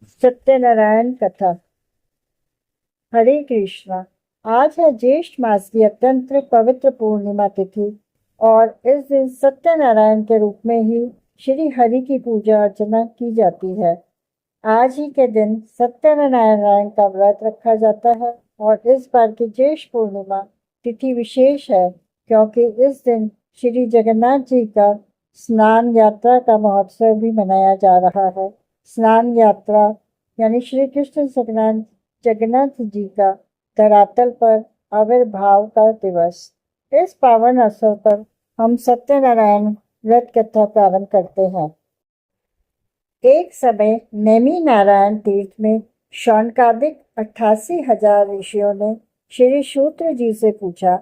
सत्यनारायण कथा। हरे कृष्णा। आज है ज्येष्ठ मास की अत्यंत पवित्र पूर्णिमा तिथि और इस दिन सत्यनारायण के रूप में ही श्री हरि की पूजा अर्चना की जाती है। आज ही के दिन सत्यनारायण का व्रत रखा जाता है और इस बार की ज्येष्ठ पूर्णिमा तिथि विशेष है क्योंकि इस दिन श्री जगन्नाथ जी का स्नान यात्रा का महोत्सव भी मनाया जा रहा है। स्नान यात्रा यानी श्री कृष्ण जगन्नाथ जी का धरातल पर आविर्भाव का दिवस। इस पावन अवसर पर हम सत्यनारायण व्रत कथा प्रारंभ करते हैं। एक समय नेमि नारायण तीर्थ में शौनकादिक 88,000 ऋषियों ने श्री शूद्र जी से पूछा,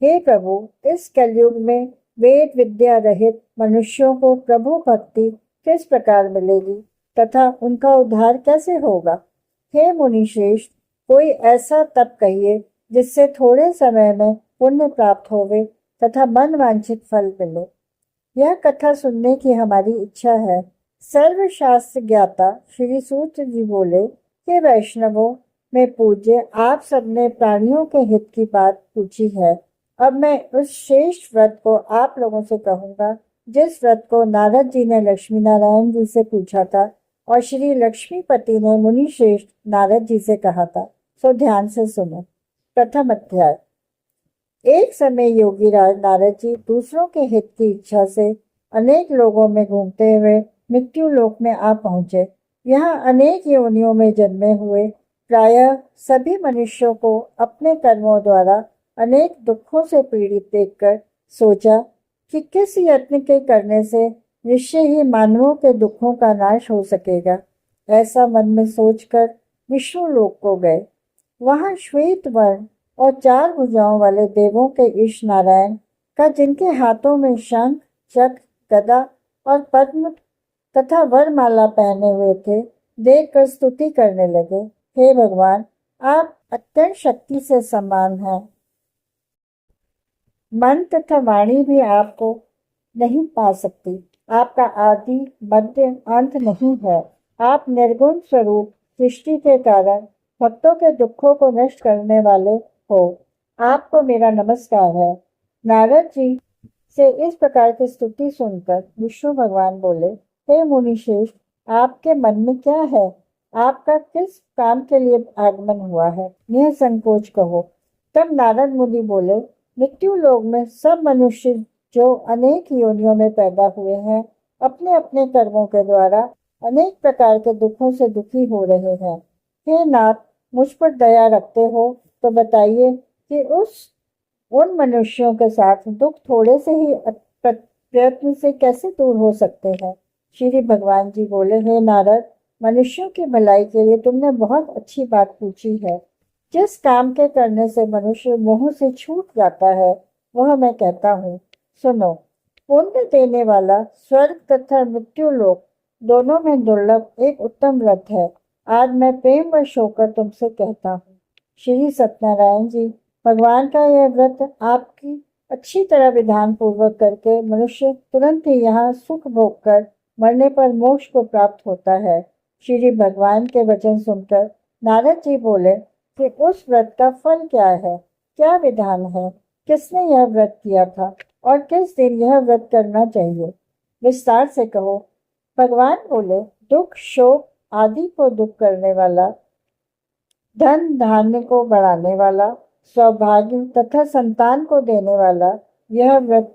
हे प्रभु, इस कलयुग में वेद विद्या रहित मनुष्यों को प्रभु भक्ति किस प्रकार मिलेगी तथा उनका उद्धार कैसे होगा? हे मुनिश्रेष्ठ, कोई ऐसा तप कहिए जिससे थोड़े समय में पुण्य प्राप्त होवे तथा मन वांछित फल मिले। यह कथा सुनने की हमारी इच्छा है। सर्वशास्त्र ज्ञाता श्री सूत्र जी बोले, हे वैष्णवों में पूज्य, आप सबने प्राणियों के हित की बात पूछी है। अब मैं उस श्रेष्ठ व्रत को आप लोगों से कहूंगा जिस व्रत को नारद जी ने लक्ष्मी नारायण जी से पूछा था और श्री लक्ष्मीपति ने मुनि श्रेष्ठ नारद जी से कहा था। सो ध्यान से सुनो। प्रथम अध्याय। एक समय योगी राज नारद जी दूसरों के हित की इच्छा से अनेक लोगों में घूमते हुए मृत्यु लोक में आ पहुंचे। यहाँ अनेक योनियों में जन्मे हुए प्रायः सभी मनुष्यों को अपने कर्मों द्वारा अनेक दुखों से पीड़ित देखकर सोचा कि किस यत्न के करने से निश्चय ही मानवों के दुखों का नाश हो सकेगा। ऐसा मन में सोचकर विष्णु लोक को गए। वहां श्वेत वर्ण और 4 भुजाओं वाले देवों के ईश नारायण का, जिनके हाथों में शंख, चक्र, गदा और पद्म तथा वरमाला पहने हुए थे, देखकर स्तुति करने लगे। हे भगवान, आप अत्यंत शक्ति से समान हैं। मन तथा वाणी भी आपको नहीं पा सकती। आपका आदि मध्य अंत नहीं है। आप निर्गुण स्वरूप सृष्टि के कारण भक्तों के दुखों को नष्ट करने वाले हो। आपको मेरा नमस्कार है। नारद जी से इस प्रकार की स्तुति सुनकर विष्णु भगवान बोले, हे मुनिश्रेष्ठ, आपके मन में क्या है? आपका किस काम के लिए आगमन हुआ है? यह संकोच कहो। तब नारद मुनि बोले, मृत्यु लोक में सब मनुष्य जो अनेक योनियों में पैदा हुए हैं, अपने अपने कर्मों के द्वारा अनेक प्रकार के दुखों से दुखी हो रहे हैं। हे नाथ, मुझ पर दया रखते हो तो बताइए कि उन मनुष्यों के साथ दुख थोड़े से ही प्रयत्न से कैसे दूर हो सकते हैं? श्री भगवान जी बोले, हे नारद, मनुष्यों की भलाई के लिए तुमने बहुत अच्छी बात पूछी है। जिस काम के करने से मनुष्य मोह से छूट जाता है वह मैं कहता हूँ। सुनो। पुण्य देने वाला स्वर्ग तथा मृत्यु लोक दोनों में दुर्लभ एक उत्तम व्रत है। आज मैं प्रेम वश होकर तुमसे कहता हूँ। श्री सत्यनारायण जी, भगवान का यह व्रत आपकी अच्छी तरह विधान पूर्वक करके मनुष्य तुरंत ही यहाँ सुख भोग कर मरने पर मोक्ष को प्राप्त होता है। श्री भगवान के वचन सुनकर नारद जी बोले कि उस व्रत का फल क्या है, क्या विधान है, किसने यह व्रत किया था और किस दिन यह व्रत करना चाहिए? विस्तार से कहो। भगवान बोले, दुख, शोक आदि को दूर करने वाला, धन धान्य को बढ़ाने वाला, सौभाग्य तथा संतान को देने वाला यह व्रत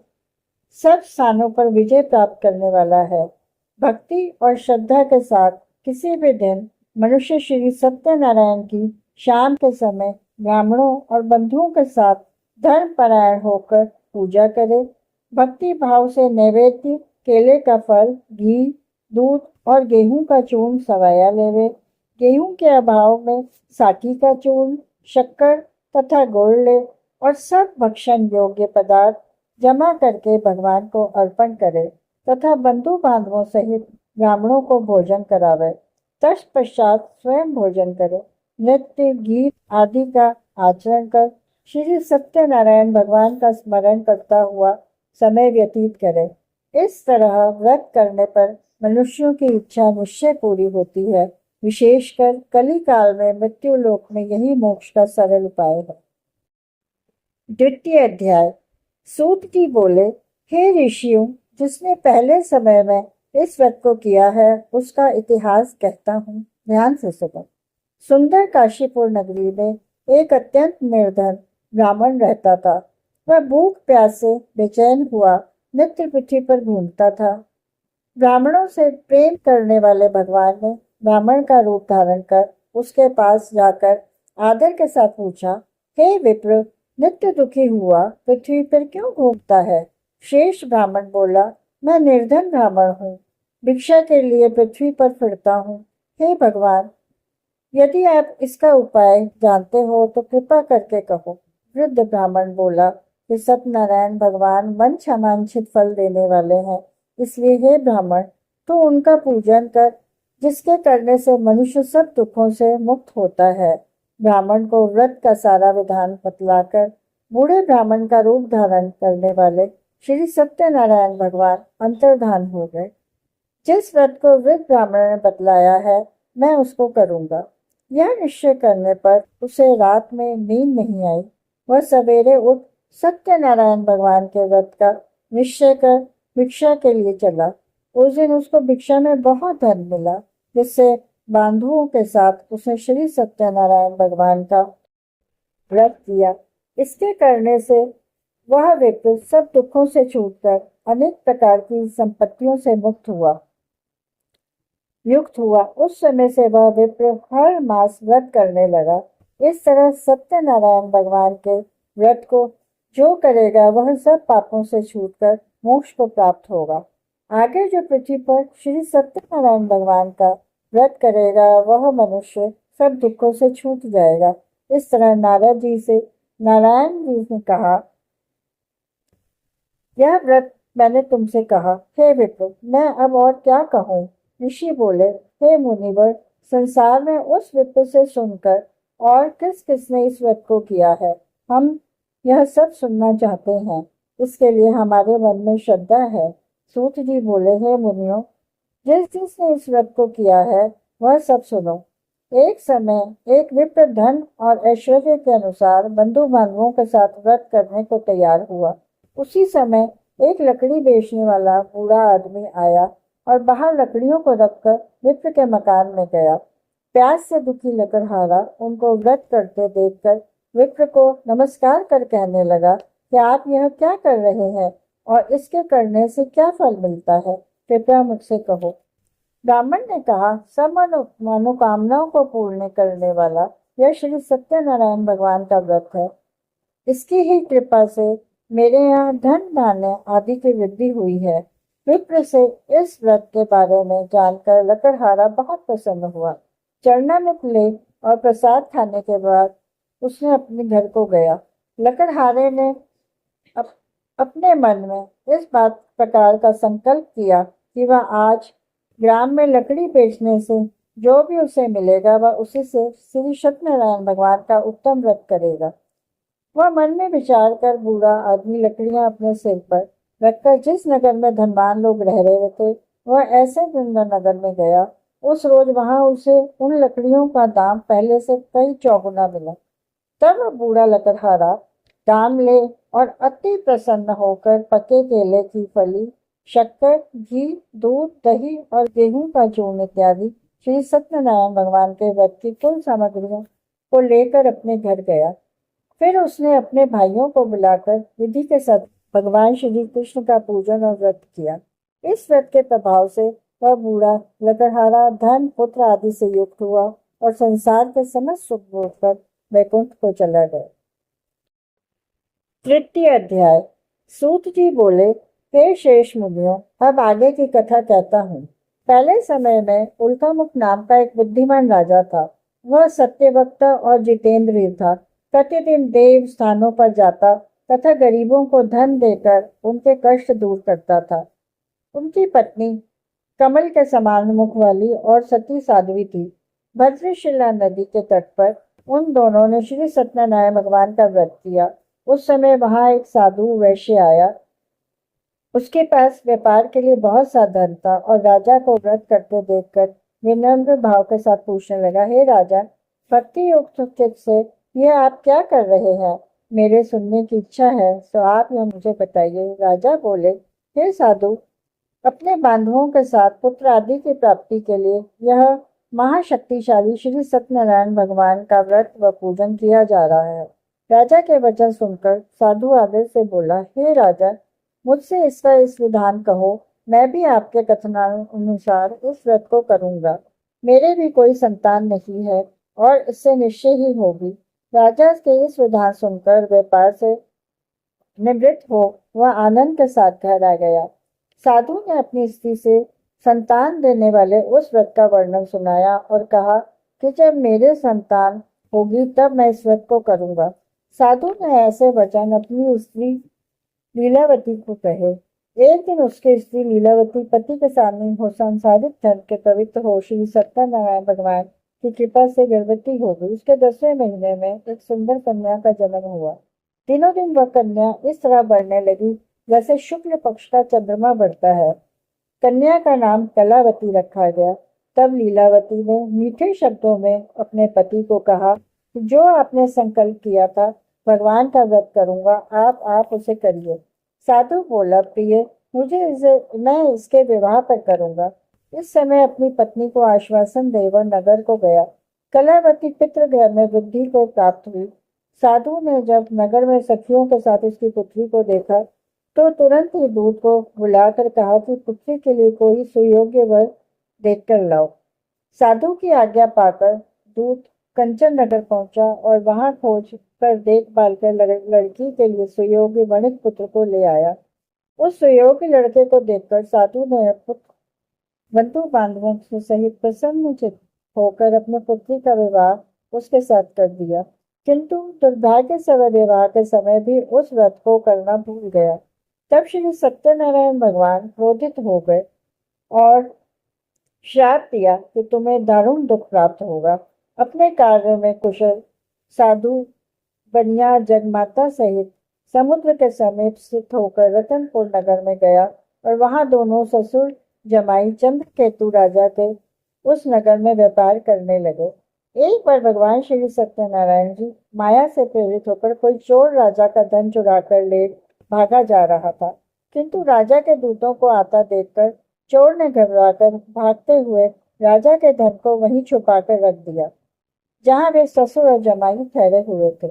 सब स्थानों पर विजय प्राप्त करने वाला है। भक्ति और श्रद्धा के साथ किसी भी दिन मनुष्य श्री सत्यनारायण की शाम के समय ब्राह्मणों और बंधुओं के साथ धर्म परायण होकर पूजा करे। भक्ति भाव से नैवेद्य, केले का फल, घी, दूध और गेहूं का चूर्ण सवाया लेवे। गेहूं के अभाव में साकी का चूर्ण, शक्कर तथा गुड़ ले और सब भक्षण योग्य पदार्थ जमा करके भगवान को अर्पण करे तथा बंधु बांधवों सहित ब्राह्मणों को भोजन करावे। तत्पश्चात स्वयं भोजन करे। नृत्य, गीत आदि का आचरण कर श्री सत्यनारायण भगवान का स्मरण करता हुआ समय व्यतीत करे। इस तरह व्रत करने पर मनुष्यों की इच्छा निश्चय पूरी होती है विशेषकर कली काल में मृत्यु लोक में यही मोक्ष का सरल उपाय है। द्वितीय अध्याय। सूत जी बोले, हे ऋषियों, जिसने पहले समय में इस व्रत को किया है उसका इतिहास कहता हूँ, ध्यान से सुनो। सुंदर काशीपुर नगरी में एक अत्यंत निर्धन ब्राह्मण रहता था। वह भूख प्यास से बेचैन हुआ नित्य पृथ्वी पर घूमता था। ब्राह्मणों से प्रेम करने वाले भगवान ने ब्राह्मण का रूप धारण कर उसके पास जाकर आदर के साथ पूछा, हे विप्र, नित्य दुखी हुआ पृथ्वी पर क्यों घूमता है? शेष ब्राह्मण बोला, मैं निर्धन ब्राह्मण हूँ, भिक्षा के लिए पृथ्वी पर फिरता हूँ। हे भगवान, यदि आप इसका उपाय जानते हो तो कृपा करके कहो। वृद्ध ब्राह्मण बोला कि सत्यनारायण भगवान मनचावांछित फल देने वाले हैं, इसलिए हे ब्राह्मण, तो उनका पूजन कर, जिसके करने से मनुष्य सब दुखों से मुक्त होता है। ब्राह्मण को व्रत का सारा विधान बतलाकर बूढ़े ब्राह्मण का रूप धारण करने वाले श्री सत्यनारायण भगवान अंतर्धान हो गए। जिस व्रत को वृद्ध ब्राह्मण ने बतलाया है मैं उसको करूंगा। यह निश्चय करने पर उसे रात में नींद नहीं आई। वह सवेरे उठ सत्यनारायण भगवान के व्रत का निश्चय कर भिक्षा के लिए चला। उस दिन उसको भिक्षा में बहुत धन मिला, जिससे बांधुओं के साथ उसने श्री सत्यनारायण भगवान का व्रत किया। इसके करने से वह व्यक्ति सब दुखों से छूटकर अनेक प्रकार की संपत्तियों से युक्त हुआ। उस समय से वह विप्र हर मास व्रत करने लगा। इस तरह सत्यनारायण भगवान के व्रत को जो करेगा वह सब पापों से छूटकर मोक्ष को प्राप्त होगा। आगे जो पृथ्वी पर श्री सत्यनारायण भगवान का व्रत करेगा वह मनुष्य सब दुखों से छूट जाएगा। इस तरह नारद जी से नारायण जी ने कहा, यह व्रत मैंने तुमसे कहा, हे विप्र, मैं अब और क्या कहूँ? ऋषि बोले, हे मुनिवर, संसार में उस विप्र से सुनकर और किस किसने इस व्रत को किया है, हम यह सब सुनना चाहते हैं। इसके लिए हमारे मन में श्रद्धा है। सूत जी बोले, हे मुनियों, जिस जिसने इस व्रत को किया है वह सब सुनो। एक समय एक विप्र धन और ऐश्वर्य के अनुसार बंधु बांधवों के साथ व्रत करने को तैयार हुआ। उसी समय एक लकड़ी बेचने वाला बूढ़ा आदमी आया और बाहर लकड़ियों को रखकर विप्र के मकान में गया। प्यास से दुखी लकड़हारा उनको व्रत करते देखकर विप्र को नमस्कार कर कहने लगा कि आप यह क्या कर रहे हैं और इसके करने से क्या फल मिलता है, कृपया मुझसे कहो। ब्राह्मण ने कहा, सब मनोकामनाओं को पूर्ण करने वाला यह श्री सत्यनारायण भगवान का व्रत है। इसकी ही कृपा से मेरे यहाँ धन धान्य आदि की वृद्धि हुई है। विप्र से इस व्रत के बारे में जानकर लकड़हारा बहुत प्रसन्न हुआ। चरणामृत ले और प्रसाद खाने के बाद उसने अपने घर को गया। लकड़हारे ने अपने मन में इस बात प्रकार का संकल्प किया कि वह आज ग्राम में लकड़ी बेचने से जो भी उसे मिलेगा वह उसी से श्री सत्यनारायण भगवान का उत्तम व्रत करेगा। वह मन में विचार कर बूढ़ा आदमी लकड़ियां अपने सिर पर रखकर जिस नगर में धनवान लोग रह रहे थे वह ऐसे नगर में गया। उस रोज वहां उसे उन लकड़ियों का दाम पहले से कई चौगुना मिला। तब वह बूढ़ा लकड़हारा दाम ले और अति प्रसन्न होकर पके केले की फली, शक्कर, घी, दूध, दही और गेहूं का चूर्ण इत्यादि श्री सत्यनारायण भगवान के व्रत की कुल सामग्रियों को लेकर अपने घर गया। फिर उसने अपने भाइयों को बुलाकर विधि के साथ भगवान श्री कृष्ण का पूजन और व्रत किया। इस व्रत के प्रभाव से वह बूढ़ा लकड़हारा धन, पुत्र आदि से युक्त हुआ और संसार के समस्त सुख भोगकर वैकुंठ को चला गया। तृतीय अध्याय। सूत जी बोले, हे शेष मुनियों, अब आगे की कथा कहता हूँ। पहले समय में उल्कामुख नाम का एक बुद्धिमान राजा था। वह सत्यवक्ता और जितेंद्रिय था। प्रतिदिन देव स्थानों पर जाता तथा गरीबों को धन देकर उनके कष्ट दूर करता था। उनकी पत्नी कमल के समान मुख वाली और सती साध्वी थी। भद्रशिला नदी के तट पर उन दोनों ने श्री सत्यनारायण भगवान का व्रत किया। उस समय वहां एक साधु वैश्य आया। उसके पास व्यापार के लिए बहुत सा धन था और राजा को व्रत करते देखकर विनम्र भाव के साथ पूछने लगा, हे राजा, भक्ति युक्त चित्त से ये आप क्या कर रहे हैं? मेरे सुनने की इच्छा है, तो आप यह मुझे बताइए। राजा बोले, हे साधु, अपने बांधवों के साथ पुत्र आदि की प्राप्ति के लिए यह महाशक्तिशाली श्री सत्यनारायण भगवान का व्रत व पूजन किया जा रहा है। राजा के वचन सुनकर साधु आदर से बोला, हे राजा, मुझसे इसका इस विधान कहो, मैं भी आपके कथनानुसार इस व्रत को करूंगा। मेरे भी कोई संतान नहीं है और इससे निश्चय ही होगी। राजा के इस विधान सुनकर व्यापार से निवृत्त हो वह आनंद के साथ घर आ गया। साधु ने अपनी स्त्री से संतान देने वाले उस व्रत का वर्णन सुनाया और कहा कि जब मेरे संतान होगी तब मैं इस व्रत को करूंगा। साधु ने ऐसे वचन अपनी स्त्री लीलावती को कहे। एक दिन उसकी स्त्री लीलावती पति के सामने हो संसारिक धन के पवित्र हो श्री सत्यनारायण भगवान की कृपा से गर्भवती हो गई। उसके 10वें महीने में एक सुंदर कन्या का जन्म हुआ। दिनों दिन वह कन्या इस तरह बढ़ने लगी जैसे शुक्ल पक्ष का चंद्रमा बढ़ता है। कन्या का नाम कलावती रखा गया। तब लीलावती ने मीठे शब्दों में अपने पति को कहा, जो आपने संकल्प किया था भगवान का व्रत करूंगा, आप उसे करिए। साधु बोला, प्रिय, मैं इसके विवाह पर करूंगा। इस समय अपनी पत्नी को आश्वासन देकर नगर को गया। कलावती पितृगृह में वृद्धि को प्राप्त हुई। साधु ने जब नगर में सखियों के साथ उसकी पुत्री को देखा तो तुरंत ही दूत को बुलाकर कहा कि पुत्री के लिए कोई सुयोग्य वर देखकर लाओ। साधु की आज्ञा पाकर दूत कंचन नगर पहुंचा और वहां खोज कर देखभाल कर लड़की के लिए सुयोग्य वणिक पुत्र को ले आया। उस सुयोग्य लड़के को देखकर साधु ने बंधु बांधवों से सहित प्रसन्नचित्त होकर अपने पुत्री का विवाह उसके साथ कर दिया। किंतु दुर्भाग्य से वह विवाह के समय भी उस व्रत को करना भूल गया। तब श्री सत्यनारायण भगवान क्रोधित हो गए और श्राप दिया कि तुम्हें दारुण दुख प्राप्त होगा। अपने कार्य में कुशल साधु बनिया जगमाता सहित समुद्र के समीप स्थित होकर रतनपुर नगर में गया और वहां दोनों ससुर जमाई चंद्रकेतु राजा के उस नगर में व्यापार करने लगे। एक बार भगवान श्री सत्यनारायण जी माया से प्रेरित होकर कोई चोर राजा का धन चुरा कर ले भागा जा रहा था, किंतु राजा के दूतों को आता देखकर चोर ने घबराकर भागते हुए राजा के धन को वहीं छुपा कर रख दिया जहां वे ससुर और जमाई ठहरे हुए थे।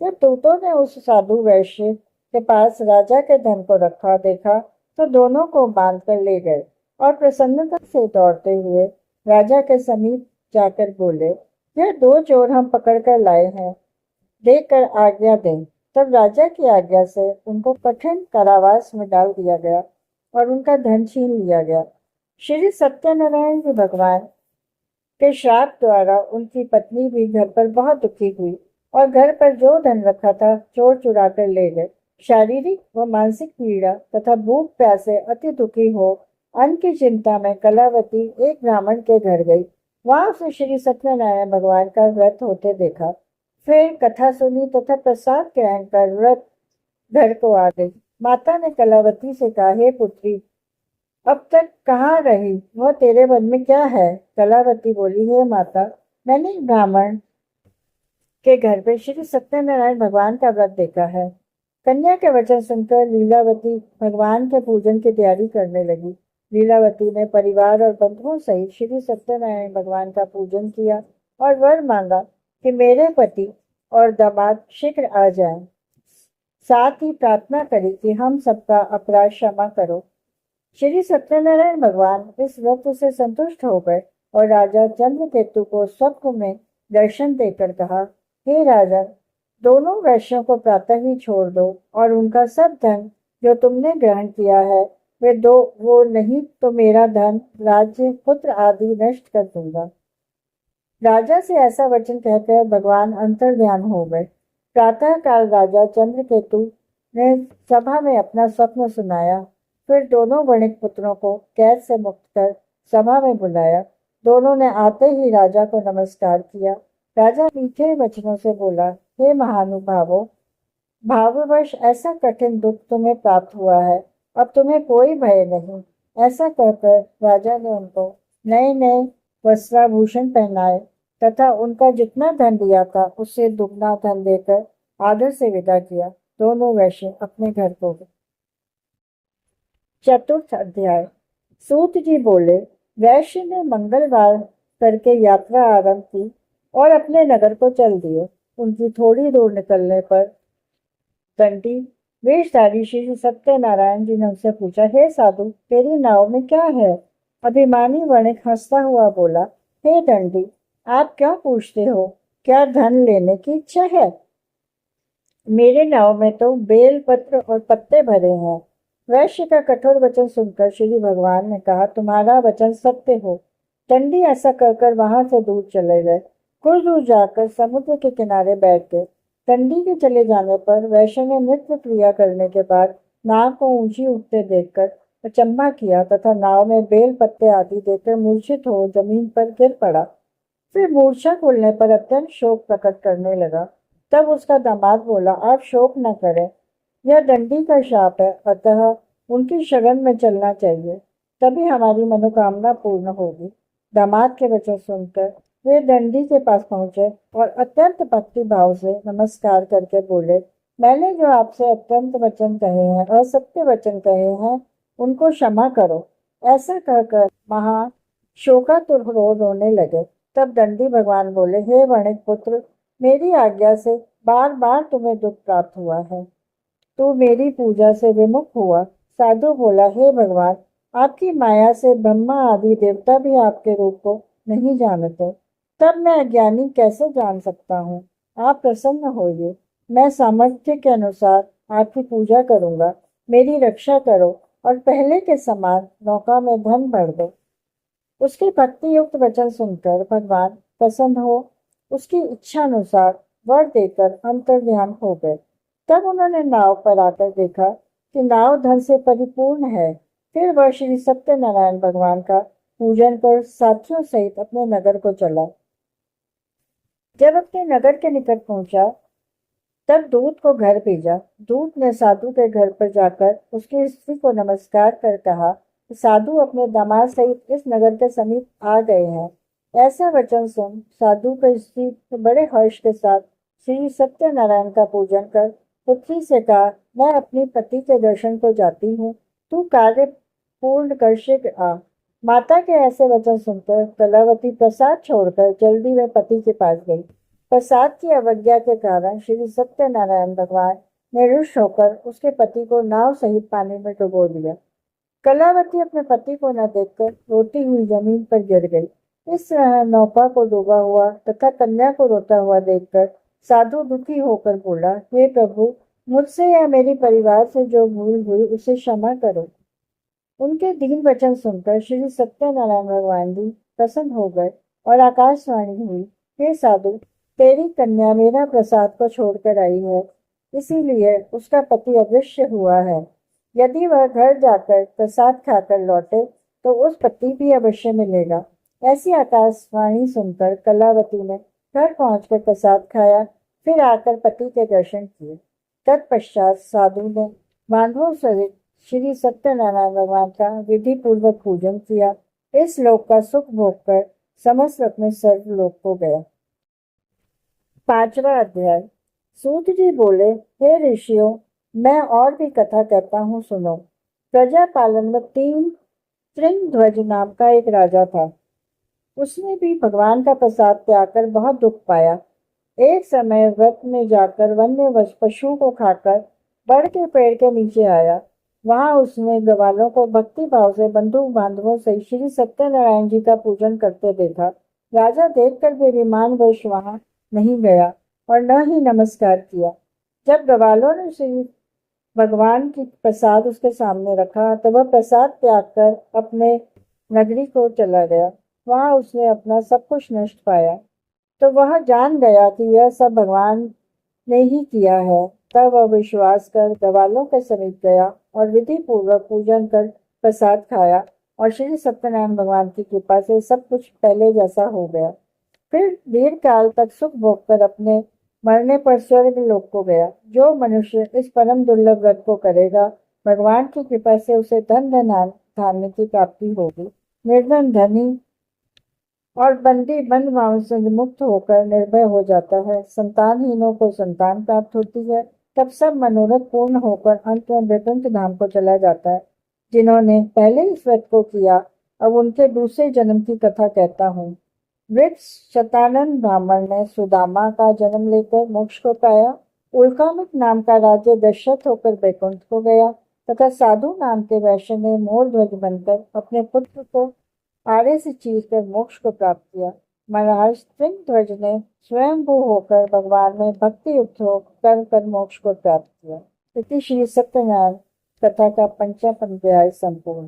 जब दूतों ने उस साधु वैश्य के पास राजा के धन को रखा देखा तो दोनों को बांध कर ले गए और प्रसन्नता से दौड़ते हुए राजा के समीप जाकर बोले, यह 2 चोर हम पकड़ कर लाए हैं, देकर आज्ञा दें। तब राजा की आज्ञा से उनको कठिन कारावास में डाल दिया गया और उनका धन छीन लिया गया। श्री सत्यनारायण जी भगवान के श्राप द्वारा उनकी पत्नी भी घर पर बहुत दुखी हुई और घर पर जो धन रखा था चोर चुरा कर ले गए। शारीरिक व मानसिक पीड़ा तथा भूख प्यास से अति दुखी हो अन्न की चिंता में कलावती एक ब्राह्मण के घर गई। वहां उसने श्री सत्यनारायण भगवान का व्रत होते देखा। फिर कथा सुनी तथा प्रसाद ग्रहण कर व्रत घर को आ गई। माता ने कलावती से कहा, हे पुत्री, अब तक कहाँ रही? वह तेरे मन में क्या है? कलावती बोली, हे माता, मैंने एक ब्राह्मण के घर पे श्री सत्यनारायण भगवान का व्रत देखा है। कन्या के वचन सुनकर लीलावती भगवान के पूजन की तैयारी करने लगी। लीलावती ने परिवार और बंधुओं सहित श्री सत्यनारायण भगवान का पूजन किया और वर मांगा कि मेरे पति और दामाद शीघ्र आ जाएं। साथ ही प्रार्थना करी कि हम सबका अपराध क्षमा करो। श्री सत्यनारायण भगवान इस व्रत से संतुष्ट हो गए और राजा चंद्रकेतु को स्वप्न में दर्शन देकर कहा, हे राजा, दोनों वैश्यों को प्रातः ही छोड़ दो और उनका सब धन जो तुमने ग्रहण किया है वो नहीं तो मेरा धन, राज्य, पुत्र आदि नष्ट कर दूंगा। राजा से ऐसा वचन कहकर भगवान अंतर्ध्यान हो गए। प्रातः काल राजा चंद्रकेतु ने सभा में अपना स्वप्न सुनाया। फिर दोनों वणिक पुत्रों को कैद से मुक्त कर सभा में बुलाया। दोनों ने आते ही राजा को नमस्कार किया। राजा मीठे वचनों से बोला, हे महानुभावों, भाववश ऐसा कठिन दुख तुम्हें प्राप्त हुआ है, अब तुम्हें कोई भय नहीं। ऐसा कहकर राजा ने उनको नए नए वस्त्राभूषण पहनाए तथा उनका जितना धन दिया था उससे दुगना धन देकर आदर से विदा किया। दोनों वैश्य अपने घर को गए। चतुर्थ अध्याय। सूत जी बोले, वैश्य ने मंगलवार करके यात्रा आरंभ की और अपने नगर को चल दिए। उनकी थोड़ी दूर निकलने पर दंडी वेशधारी श्री सत्यनारायण जी ने उनसे पूछा, हे साधु, तेरी नाव में क्या है? अभिमानी वणिक हंसता हुआ बोला, हे दंडी, आप क्यों पूछते हो? क्या धन लेने की इच्छा है? मेरे नाव में तो बेल पत्र और पत्ते भरे हैं। वैश्य का कठोर वचन सुनकर श्री भगवान ने कहा, तुम्हारा वचन सत्य हो। दंडी ऐसा कहकर वहां से दूर चले गए। कुछ दूर जाकर समुद्र के किनारे बैठ गए। दंडी के चले जाने पर वैश्य ने नृत्य क्रिया करने के बाद नाव को ऊंची उठते देखकर अचंभा किया तथा नाव में बेल पत्ते आदि देखकर मूर्छित हो जमीन पर गिर पड़ा। फिर मूर्छा खुलने पर अत्यंत शोक प्रकट करने लगा। तब उसका दामाद बोला, आप शोक न करें, यह दंडी का शाप है, अतः उनकी शरण में चलना चाहिए, तभी हमारी मनोकामना पूर्ण होगी। दामाद के वचन सुनकर वे दंडी के पास पहुंचे और अत्यंत भक्ति भाव से नमस्कार करके बोले, मैंने जो आपसे अत्यंत वचन कहे हैं, असत्य वचन कहे हैं, उनको क्षमा करो। ऐसा कहकर महा शोकातुर रोने लगे। तब दंडी भगवान बोले, हे वणिक पुत्र, मेरी आज्ञा से बार बार तुम्हें दुख प्राप्त हुआ है। तू मेरी पूजा से विमुख हुआ। साधु बोला, हे भगवान, आपकी माया से ब्रह्मा आदि देवता भी आपके रूप को नहीं जानते, तब मैं अज्ञानी कैसे जान सकता हूँ? आप प्रसन्न होइए, मैं सामर्थ्य के अनुसार आपकी पूजा करूंगा। मेरी रक्षा करो और पहले के समान नौका में धन भर दो। उसके भक्ति युक्त वचन सुनकर भगवान प्रसन्न हो उसकी इच्छा अनुसार वर देकर अंतर्ध्यान हो गए। तब उन्होंने नाव पर आकर देखा कि नाव धन से परिपूर्ण है। फिर वह श्री सत्यनारायण भगवान का पूजन कर साथियों सहित अपने नगर को चला। जब अपने नगर के निकट पहुंचा तब दूत को घर भेजा। दूत ने साधु के घर पर जाकर उसकी स्त्री को नमस्कार कर कहा, साधु अपने दामाद सहित इस नगर के समीप आ गए हैं। ऐसा वचन सुन साधु की स्त्री बड़े हर्ष के साथ श्री सत्यनारायण का पूजन कर पुत्री से कहा, मैं अपने पति के दर्शन को जाती हूँ, तू कार्य पूर्ण कर शीघ्र आ। माता के ऐसे वचन सुनकर कलावती प्रसाद छोड़कर जल्दी में पति के पास गई। प्रसाद की अवज्ञा के कारण श्री सत्यनारायण भगवान ने रुष्ट होकर उसके पति को नाव सहित पानी में डुबो दिया। कलावती अपने पति को न देखकर रोती हुई जमीन पर गिर गई। इस तरह नौका को डूबा हुआ तथा कन्या को रोता हुआ देखकर साधु दुखी होकर बोला, हे प्रभु, मुझसे या मेरे परिवार से जो भूल हुई उसे क्षमा करो। उनके दीन वचन सुनकर श्री सत्यनारायण भगवान जी प्रसन्न हो गए और आकाशवाणी हुई, हे साधु, तेरी कन्या मेरा प्रसाद को छोड़कर आई है, इसीलिए उसका पति अदृश्य हुआ है। यदि वह घर जाकर प्रसाद खाकर लौटे तो उस पति भी अवश्य मिलेगा। ऐसी आकाशवाणी सुनकर कलावती ने घर पहुंचकर प्रसाद खाया, फिर आकर पति के दर्शन किए। तत्पश्चात साधु ने बांधवों सहित श्री सत्यनारायण भगवान का विधि पूर्वक पूजन किया। इस लोक का सुख भोग कर समस्त अपने सर्वलोक को गया। 5वां अध्याय। सूत जी बोले, हे ऋषियों, मैं और भी कथा कहता हूँ, सुनो। प्रजा पालन में त्रिंध्वज नाम का एक राजा था। उसने भी भगवान का प्रसाद त्याग कर बहुत दुख पाया। एक समय व्रत में जाकर वन्य पशुओं को खाकर बड़ के पेड़ के नीचे आया। वहां उसने ग्वालों को भक्ति भाव से बंधु बांधवों से श्री सत्यनारायण जी का पूजन करते देखा। राजा देखकर भी अभिमानवश वहां नहीं गया और न ही नमस्कार किया। जब ग्वालों ने श्री भगवान की प्रसाद उसके सामने रखा तो वह प्रसाद त्याग कर अपने नगरी को चला गया। वहां उसने अपना सब कुछ नष्ट पाया तो वह जान गया कि यह सब भगवान ने ही किया है। तब वह विश्वास कर ग्वालों के समीप गया और विधि पूर्वक पूजन कर प्रसाद खाया और श्री सत्यनारायण भगवान की कृपा से सब कुछ पहले जैसा हो गया। फिर दीर्घ काल तक सुख भोग कर अपने मरने पर स्वर्ग लोक को गया। जो मनुष्य इस परम दुर्लभ व्रत को करेगा, भगवान की कृपा से उसे धन धान्य की प्राप्ति होगी। निर्धन धनी और बंदी बंद भाव से मुक्त होकर निर्भय हो जाता है। संतानहीनों को संतान प्राप्त होती है। तब सब मनोरथ पूर्ण होकर अंत में वैकुंठ धाम को चला जाता है। जिन्होंने पहले इस व्रत को किया, अब उनके दूसरे जन्म की कथा कहता हूँ। वृक्ष शतानन ब्राह्मण ने सुदामा का जन्म लेकर मोक्ष को पाया। उल्कामिक नाम का राज्य दशरथ होकर वैकुंठ को गया तथा साधु नाम के वैश्य ने मोर ध्वज बनकर अपने पुत्र को आड़े से चीरकर मोक्ष को प्राप्त किया। महाराज सिंह ध्वज ने स्वयंभू होकर भगवान में भक्ति युक्त होकर मोक्ष को प्राप्त किया। इति श्री सत्यनारायण कथा का पंचम अध्याय संपूर्ण।